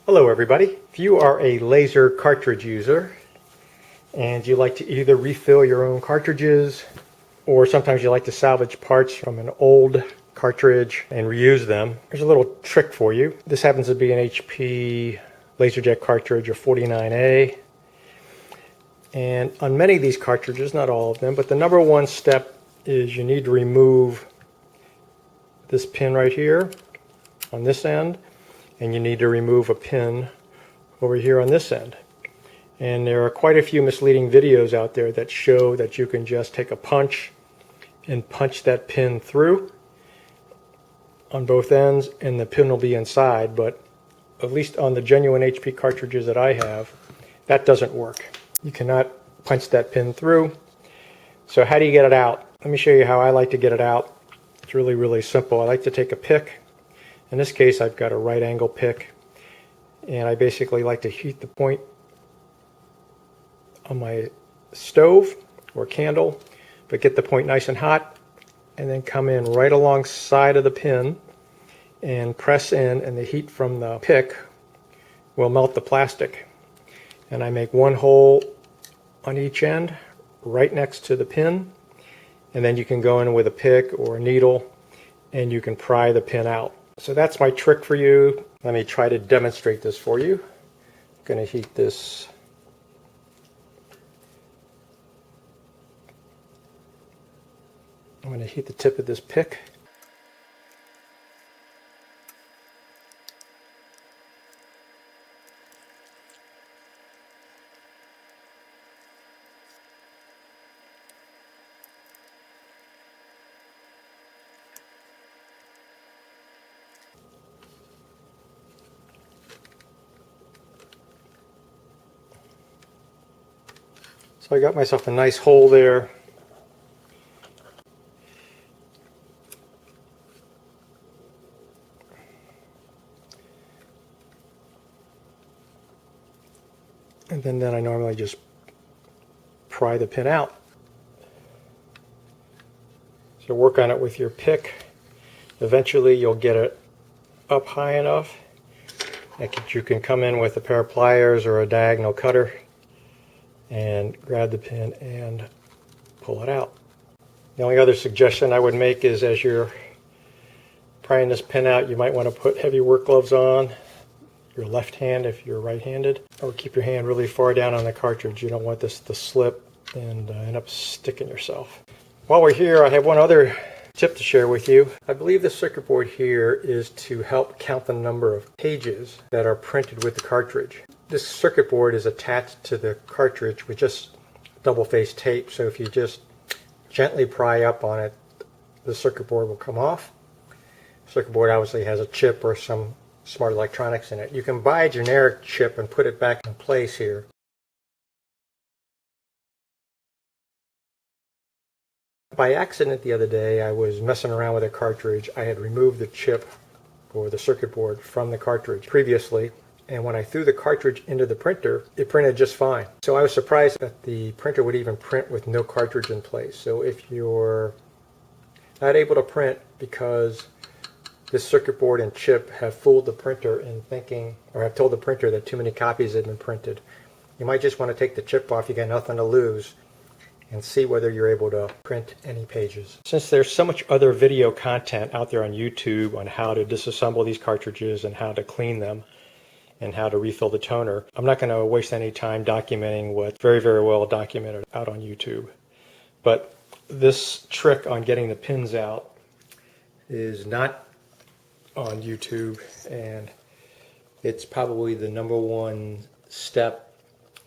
Hello everybody. If you are a laser cartridge user and you like to either refill your own cartridges or sometimes you like to salvage parts from an old cartridge and reuse them, there's a little trick for you. This happens to be an HP Laserjet cartridge, or 49A. And on many of these cartridges, not all of them, but the number one step is you need to remove this pin right here on this end, and you need to remove a pin over here on this end. And there are quite a few misleading videos out there that show that you can just take a punch and punch that pin through on both ends and the pin will be inside, but at least on the genuine HP cartridges that I have, that doesn't work. You cannot punch that pin through. So how do you get it out? Let me show you how I like to get it out. It's really, really simple. I like to take a pick. In this case, I've got a right angle pick, and I basically like to heat the point on my stove or candle, but get the point nice and hot, and then come in right alongside of the pin and press in, and the heat from the pick will melt the plastic. And I make one hole on each end right next to the pin, and then you can go in with a pick or a needle and you can pry the pin out. So that's my trick for you. Let me try to demonstrate this for you. I'm going to heat this. I'm going to heat the tip of this pick. So I got myself a nice hole there. And then I normally just pry the pin out. So work on it with your pick. Eventually you'll get it up high enough that you can come in with a pair of pliers or a diagonal cutter and grab the pin and pull it out. The only other suggestion I would make is, as you're prying this pin out, you might want to put heavy work gloves on your left hand if you're right-handed, or keep your hand really far down on the cartridge. You don't want this to slip and end up sticking yourself. While we're here, I have one other tip to share with you. I believe the circuit board here is to help count the number of pages that are printed with the cartridge. This circuit board is attached to the cartridge with just double-faced tape, so if you just gently pry up on it, the circuit board will come off. The circuit board obviously has a chip or some smart electronics in it. You can buy a generic chip and put it back in place here. By accident the other day, I was messing around with a cartridge. I had removed the chip or the circuit board from the cartridge previously, and when I threw the cartridge into the printer, it printed just fine. So I was surprised that the printer would even print with no cartridge in place. So if you're not able to print because this circuit board and chip have fooled the printer in thinking, or have told the printer that too many copies have been printed, you might just want to take the chip off. You got nothing to lose, and see whether you're able to print any pages. Since there's so much other video content out there on YouTube on how to disassemble these cartridges and how to clean them and how to refill the toner, I'm not going to waste any time documenting what's very, very well documented out on YouTube. But this trick on getting the pins out is not on YouTube, and it's probably the number one step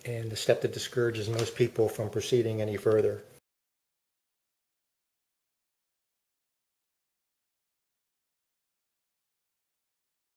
and the step that discourages most people from proceeding any further.